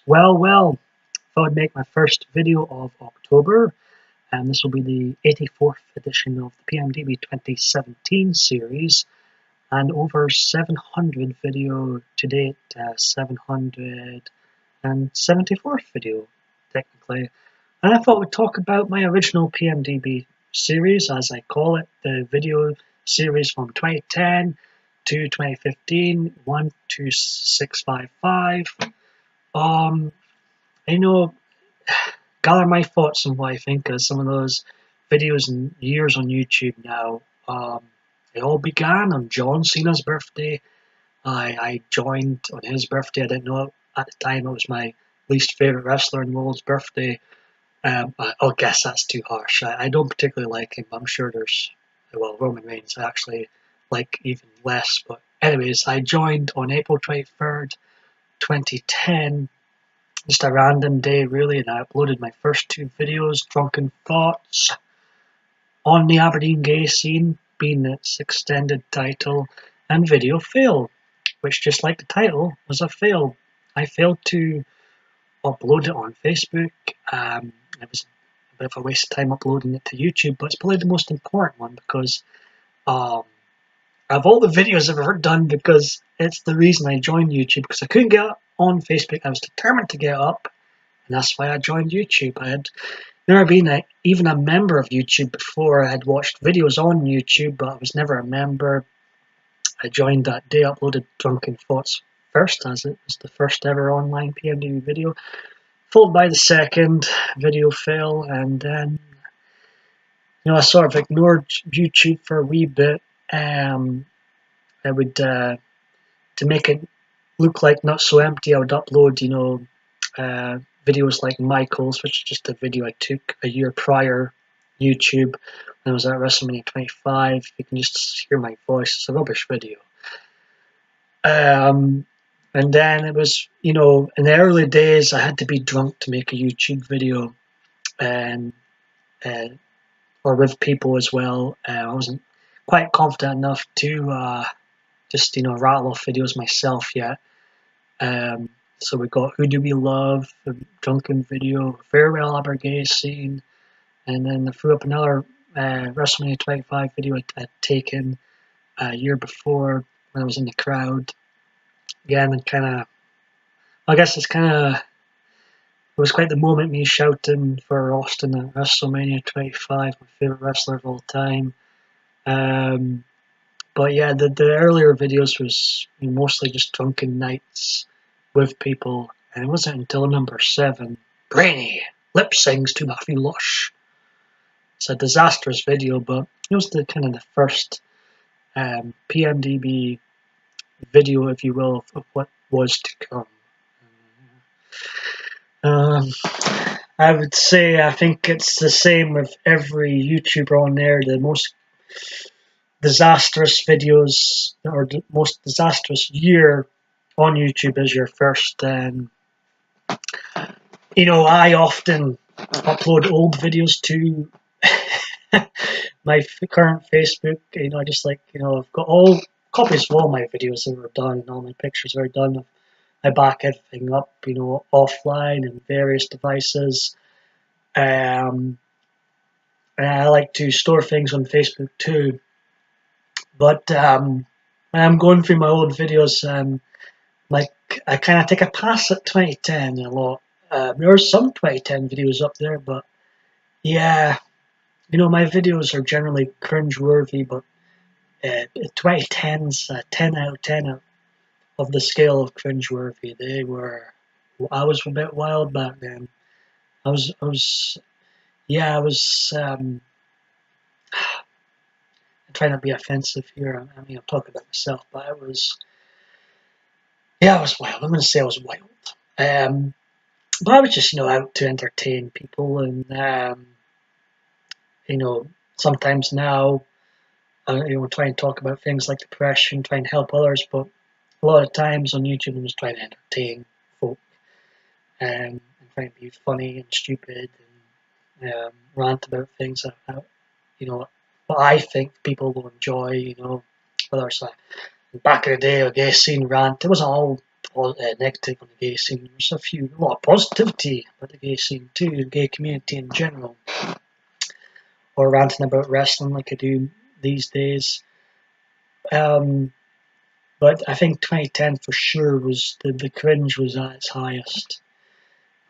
Well, thought I'd make my first video of October, and this will be the 84th edition of the PMDB 2017 series, and over 700 video to date, 774th video, technically. And I thought we'd talk about my original PMDB series, as I call it, the video series from 2010 to 2015, 12655. You know, gather my thoughts on what I think of some of those videos and years on YouTube now. It all began on John Cena's birthday. I joined on his birthday. I didn't know at the time it was my least favourite wrestler in the world's birthday. I guess that's too harsh. I don't particularly like him. I'm sure Roman Reigns I actually like even less. But anyways, I joined on April 23rd, 2010. Just a random day, really, and I uploaded my first two videos, Drunken Thoughts, on the Aberdeen gay scene, being its extended title, and Video Fail, which, just like the title, was a fail. I failed to upload it on Facebook. It was a bit of a waste of time uploading it to YouTube, but it's probably the most important one because of all the videos I've ever done, because it's the reason I joined YouTube, because I couldn't get up on Facebook. I was determined to get up, and that's why I joined YouTube. I had never been even a member of YouTube before. I had watched videos on YouTube, but I was never a member. I joined that day, uploaded Drunken Thoughts first, as it was the first ever online PMDB video, followed by the second, Video Fail, and then I sort of ignored YouTube for a wee bit. I would, to make it look like not so empty, I would upload, videos like Michael's, which is just a video I took a year prior, YouTube, when I was at WrestleMania 25. You can just hear my voice. It's a rubbish video. And then it was, in the early days, I had to be drunk to make a YouTube video, and or with people as well. I wasn't quite confident enough to just rattle off videos myself yet. So we got Who Do We Love, the Drunken Video, Farewell Aberdeen Scene, and then I threw up another WrestleMania 25 video I'd taken a year before when I was in the crowd. Again, and it was quite the moment, me shouting for Austin at WrestleMania 25, my favourite wrestler of all time. But yeah, the earlier videos was mostly just drunken nights with people, and it wasn't until number 7, Brainy lip syncs to Matthew Lush. It's a disastrous video, but it was the first PMDB video, if you will, of what was to come. I would say I think it's the same with every YouTuber on there. The most disastrous videos, or the most disastrous year on YouTube, is your first. I often upload old videos to my current Facebook. I've got all copies of all my videos that were done, all my pictures were done. I back everything up, offline and various devices. And I like to store things on Facebook too. But I'm going through my old videos, I kind of take a pass at 2010 a lot. There are some 2010 videos up there, but yeah, my videos are generally cringe-worthy, but 2010's 10 out of 10 of the scale of cringe-worthy. I was a bit wild back then. I'm trying to be offensive here. I'm talking about myself, but I was wild. I'm going to say I was wild. But I was just, out to entertain people, and sometimes now, try and talk about things like depression, try and help others. But a lot of times on YouTube, I'm just trying to entertain folk, and trying to be funny and stupid, and rant about things that, what I think people will enjoy. Whether it's back in the day, a gay scene rant. It wasn't negative on the gay scene. There's a lot of positivity about the gay scene too, the gay community in general. Or ranting about wrestling like I do these days. But I think 2010 for sure was the cringe was at its highest.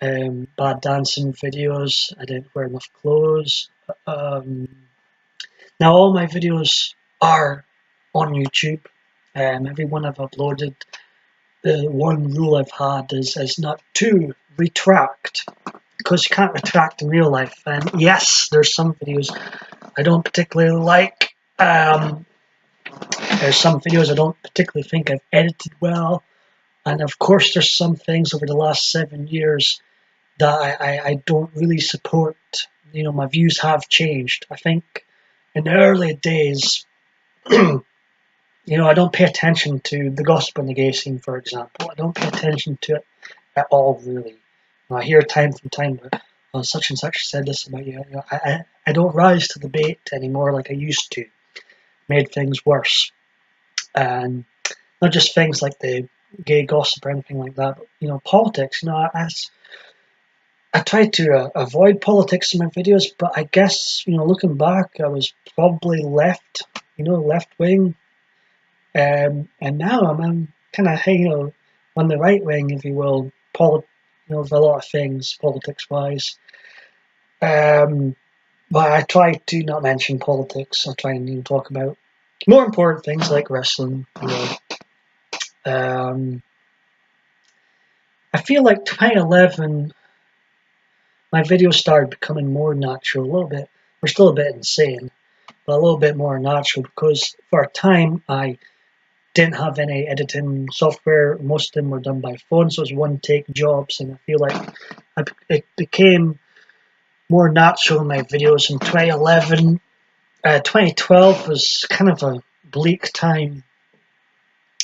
Bad dancing videos. I didn't wear enough clothes. Now all my videos are on YouTube. Every one I've uploaded. The one rule I've had is not to retract, because you can't retract in real life. And yes, there's some videos I don't particularly like. There's some videos I don't particularly think I've edited well. And of course, there's some things over the last 7 years that I don't really support. You know, my views have changed. I think in the early days, you know, I don't pay attention to the gossip on the gay scene, for example. I don't pay attention to it at all, really. I hear time from time, such and such said this about you. I don't rise to the bait anymore like I used to. Made things worse. And not just things like the gay gossip or anything like that, but, you know, politics. You know, I try to avoid politics in my videos, but I guess, you know, looking back, I was probably left wing. And now I'm kind of, you know, on the right wing, if you will, you know, of a lot of things, politics-wise. But I try to not mention politics. I try and, you know, talk about more important things like wrestling. You know. I feel like 2011, my videos started becoming more natural, a little bit. We're still a bit insane, but a little bit more natural, because for a time I didn't have any editing software. Most of them were done by phone, so it was one-take jobs, and I feel like it became more natural in my videos in 2011. 2012 was kind of a bleak time,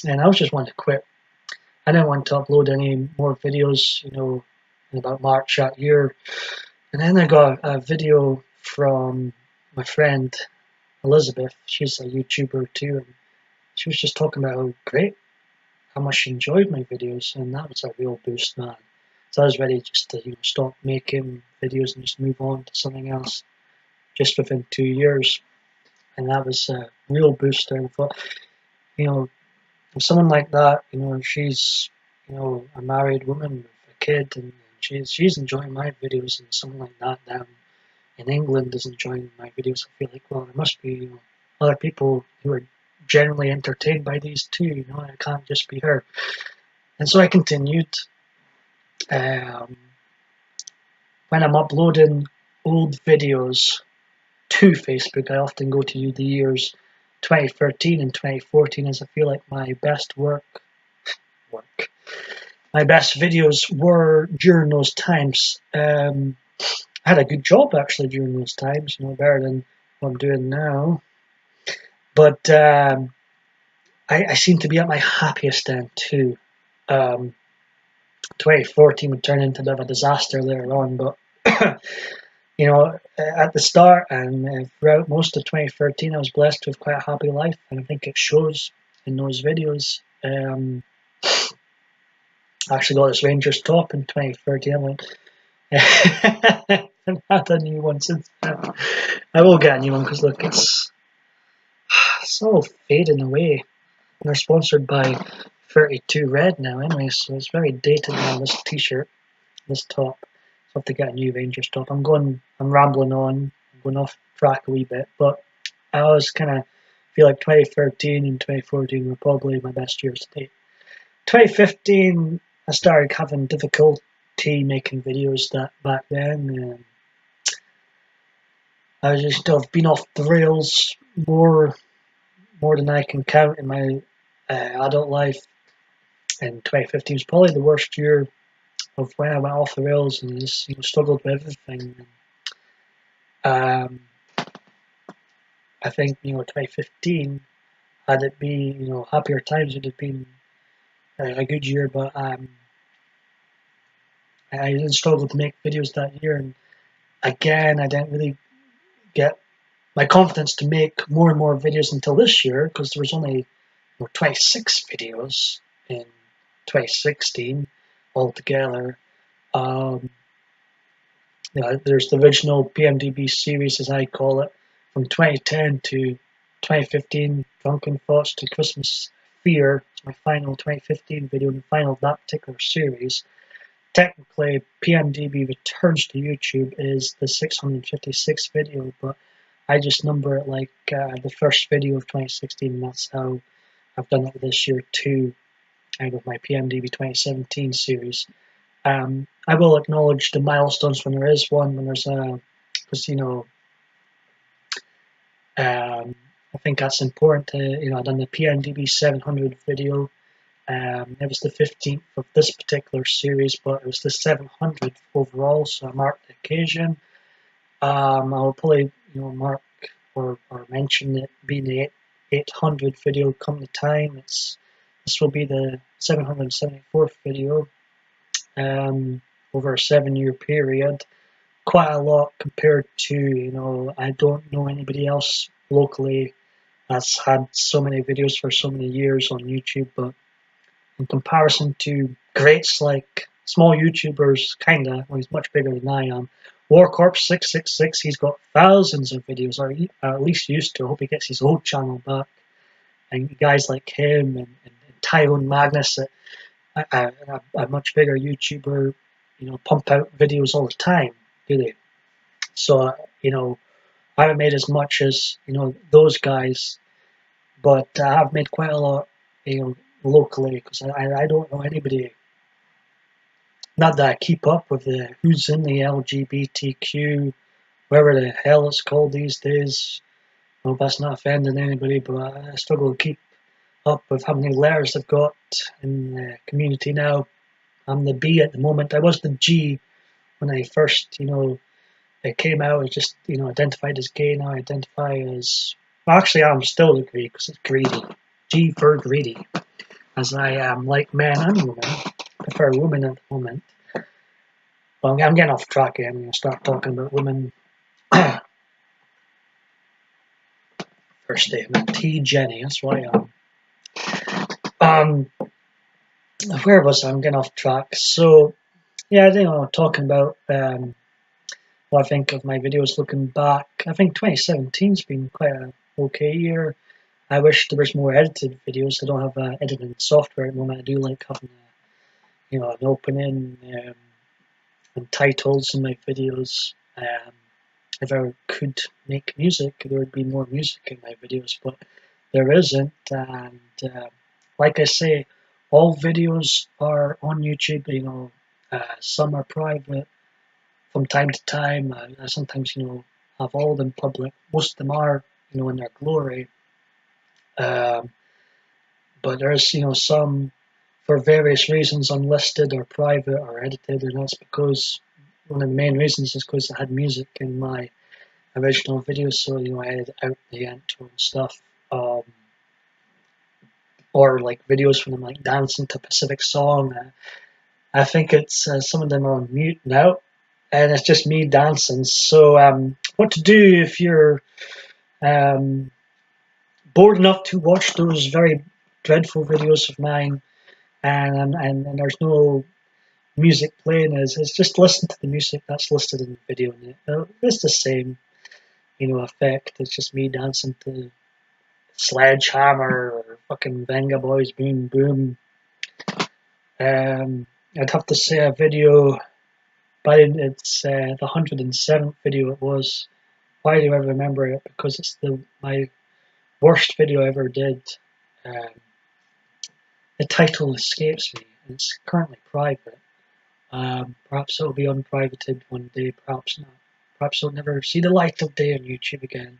and I was just wanting to quit. I didn't want to upload any more videos, you know, in about March that year. And then I got a video from my friend Elizabeth. She's a YouTuber too, and she was just talking about how much she enjoyed my videos, and that was a real boost, man. So I was ready just to, you know, stop making videos and just move on to something else, just within 2 years. And that was a real booster. And I thought, you know, if someone like that, you know, she's, you know, a married woman with a kid, and she's enjoying my videos, and someone like that down in England is enjoying my videos, I feel like, well, there must be, you know, other people who are generally entertained by these too, you know, it can't just be her. And so I continued. When I'm uploading old videos to Facebook, I often go to the years 2013 and 2014, as I feel like my best my best videos were during those times. I had a good job actually during those times, you know, better than what I'm doing now. But I seem to be at my happiest then too. 2014 would turn into a bit of a disaster later on, but you know, at the start and throughout most of 2013, I was blessed with quite a happy life, and I think it shows in those videos. I actually got this Rangers top in 2013. I'm like, I've had a new one since then. I will get a new one because look, it's all fading away. And they're sponsored by 32 Red now, anyway, so it's very dated now. This T-shirt, this top. So I have to get a new Rangers top. I'm rambling on. I'm going off track a wee bit, but I always kind of feel like 2013 and 2014 were probably my best years to date. 2015, I started having difficulty making videos back then. I just have been off the rails more than I can count in my adult life. And 2015 was probably the worst year of when I went off the rails and just, you know, struggled with everything. I think, you know, 2015, had it been, you know, happier times, it would have been a good year, but I didn't struggle to make videos that year, and again, I didn't really get my confidence to make more and more videos until this year, because there was only 26 videos in 2016 altogether. Um, there's the original PMDB series, as I call it, from 2010 to 2015, Drunken Thoughts to Christmas Fear. It's my final 2015 video, and the final of that particular series. Technically, PMDB Returns to YouTube is the 656th video, but I just number it like the first video of 2016, and that's how I've done it this year too, and with my PMDB 2017 series. I will acknowledge the milestones when there is one, when there's a, because I think that's important to, I've done the PMDB 700 video. It was the 15th of this particular series, but it was the 700th overall, so I marked the occasion. I'll probably, mark or mention it being the 800th video come the time. This will be the 774th video. Over a 7-year period, quite a lot compared to, I don't know anybody else locally that's had so many videos for so many years on YouTube, but in comparison to greats like small YouTubers, kinda, well, he's much bigger than I am. Warcorp666, he's got thousands of videos, or at least used to. I hope he gets his old channel back. And guys like him and Tyrone Magnus, a much bigger YouTuber, pump out videos all the time, do they? So, I haven't made as much as, those guys, but I have made quite a lot, locally, because I don't know anybody, not that I keep up with the who's in the LGBTQ, whatever the hell it's called these days. I hope that's not offending anybody, but I struggle to keep up with how many letters they've got in the community now. I'm the B at the moment. I was the G when I first, it came out. I just, identified as gay. Now I identify as, well, actually, I'm still the G because it's greedy. G for greedy, as I am like men and women. I prefer women at the moment. Well, I'm getting off track here. I'm going to start talking about women. First statement, T Jenny. That's why where was I? I'm getting off track. So, yeah, I think I'm talking about what I think of my videos looking back. I think 2017's been quite an okay year. I wish there was more edited videos. I don't have editing software at the moment. I do like having an opening and titles in my videos. If I could make music, there would be more music in my videos, but there isn't. And like I say, all videos are on YouTube. Some are private. From time to time, I sometimes have all of them public. Most of them are in their glory. But there's some for various reasons unlisted or private or edited, and that's because one of the main reasons is because I had music in my original videos, so I edit out the intro and stuff, or like videos when I'm like dancing to a specific song. I think it's some of them are on mute now, and it's just me dancing. So what to do if you're bored enough to watch those very dreadful videos of mine, and there's no music playing, is just listen to the music that's listed in the video. And it's the same, effect. It's just me dancing to Sledgehammer or fucking Venga Boys Boom Boom. I'd have to say a video, but it's the 107th video it was. Why do I remember it? Because it's my worst video I ever did. The title escapes me. It's currently private. Perhaps it'll be unprivated one day, perhaps not. Perhaps it'll never see the light of day on YouTube again.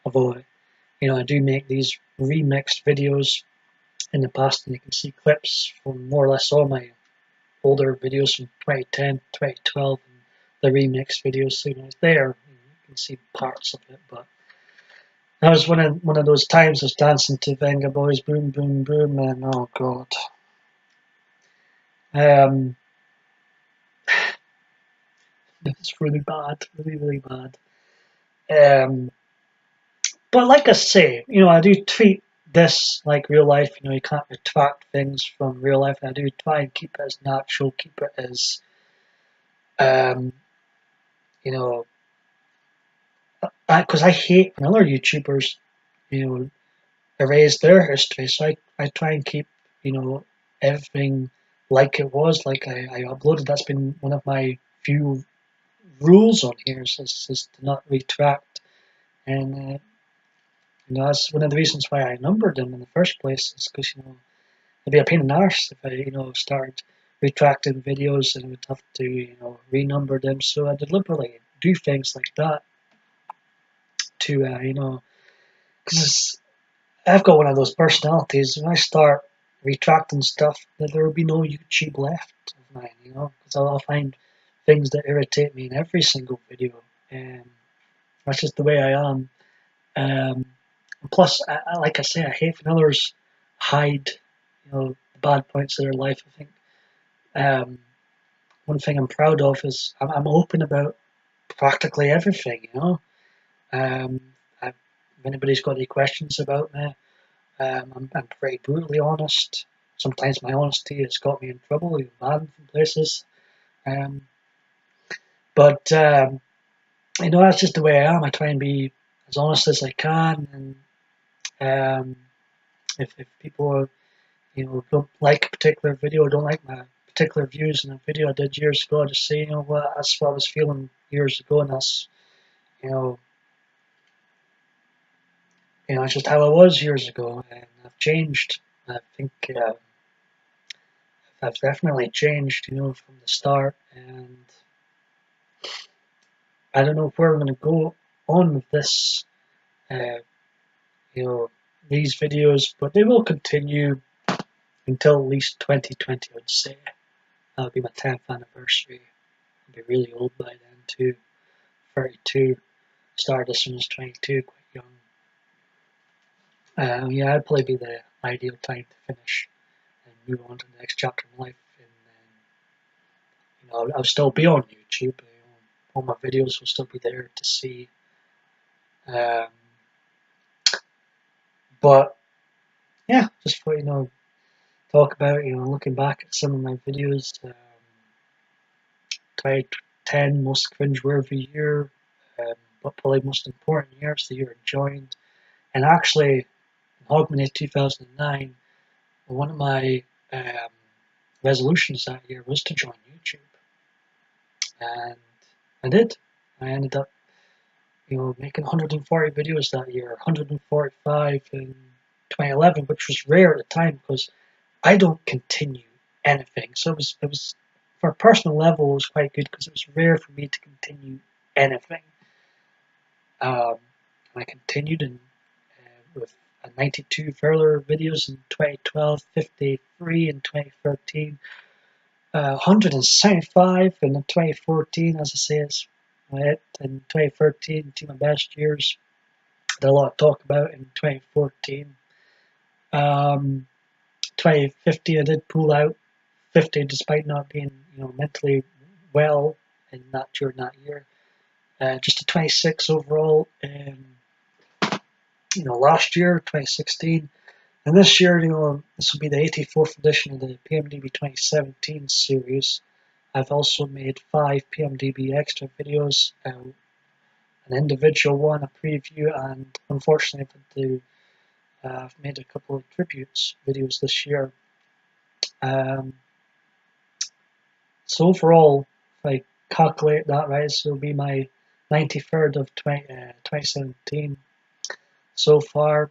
Although, I do make these remixed videos in the past, and you can see clips from more or less all my older videos from 2010, 2012, and the remixed videos. So, it's there. You can see parts of it, but that was one of those times I was dancing to Venga Boys Boom Boom Boom, and oh god. It's really bad, really, really bad. But like I say, I do treat this, like real life, you can't retract things from real life. And I do try and keep it as natural, keep it as, um, you know, because I hate when other YouTubers, you know, erase their history. So I try and keep, everything like it was, like I uploaded. That's been one of my few rules on here is to not retract. And, that's one of the reasons why I numbered them in the first place is because, it'd be a pain in the arse if I, started retracting videos and I would have to, renumber them. So I deliberately do things like that to, because I've got one of those personalities. When I start retracting stuff, that there will be no YouTube left of mine, because I'll find things that irritate me in every single video. And that's just the way I am. Um, plus, like I say, I hate when others hide, the bad points of their life. I think one thing I'm proud of is I'm open about practically everything. Um, if anybody's got any questions about me, I'm pretty brutally honest. Sometimes my honesty has got me in trouble, even banned from places. Um, but that's just the way I am. I try and be as honest as I can, and if people don't like a particular video or don't like my particular views in a video I did years ago, I just say, what, that's what I was feeling years ago, and that's you know it's just how I was years ago, and I've changed. I think I've definitely changed, from the start, and I don't know where I'm going to go on with this, uh, you know, these videos, but they will continue until at least 2020, I would say. That'll be my 10th anniversary. I'll be really old by then too, 32. Started this when I was 22, quite young. Yeah, I'd probably be the ideal time to finish and move on to the next chapter of my life. And I'll still be on YouTube. All my videos will still be there to see. Um, but yeah, just for talk about looking back at some of my videos. 2010 most cringe-worthy year, but probably most important year. It's the year I joined, and actually in Hogmanay 2009, one of my um, resolutions that year was to join YouTube, and I did. I ended up making 140 videos that year, 145 in 2011, which was rare at the time because I don't continue anything. So it was for a personal level, it was quite good because it was rare for me to continue anything. Um, and I continued with 92 further videos in 2012, 53 in 2013, 175 in 2014, as I say, it's it. In 2013, two of my best years. Did a lot of talk about in 2014. 2015, I did pull out 50 despite not being, mentally well in that during that year. Just a 26 overall in, last year, 2016. And this year, this will be the 84th edition of the PMDB 2017 series. I've also made 5 PMDB extra videos, an individual one, a preview, and unfortunately I've made a couple of tributes videos this year. So overall, if I calculate that right, this will be my 93rd of 2017 so far.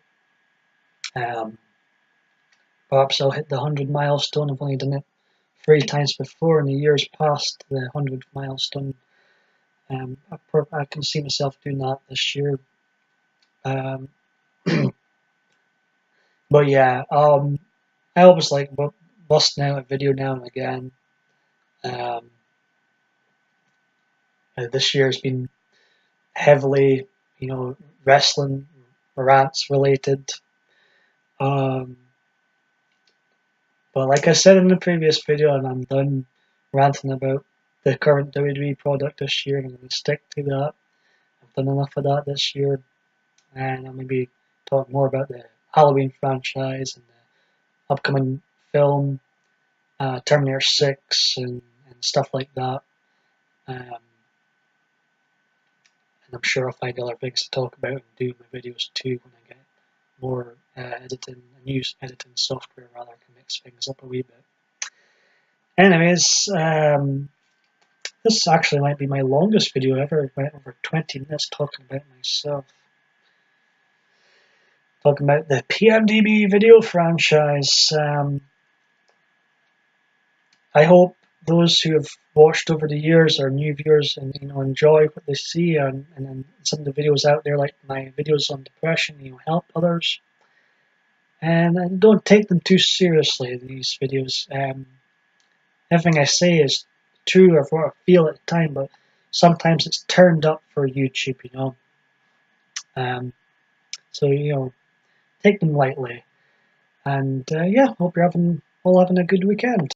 Perhaps I'll hit the 100 milestone. I've only done it 3 times before in the years past the 100 milestone. I can see myself doing that this year. Um, but yeah, I always like busting out a video now and again. This year has been heavily, wrestling rants related. But like I said in the previous video, and I'm done ranting about the current WWE product this year, and I'm going to stick to that. I've done enough of that this year, and I'll maybe talk more about the Halloween franchise and the upcoming film, Terminator 6 and stuff like that. Um, and I'm sure I'll find other things to talk about and do my videos too when I get more editing and use editing software rather can mix things up a wee bit. Anyways, this actually might be my longest video ever. It went over 20 minutes talking about myself. Talking about the PMDB video franchise. I hope those who have watched over the years are new viewers and enjoy what they see and some of the videos out there like my videos on depression help others and don't take them too seriously, these videos. Everything I say is true or what I feel at the time, but sometimes it's turned up for YouTube. So take them lightly and yeah, hope you're all having a good weekend.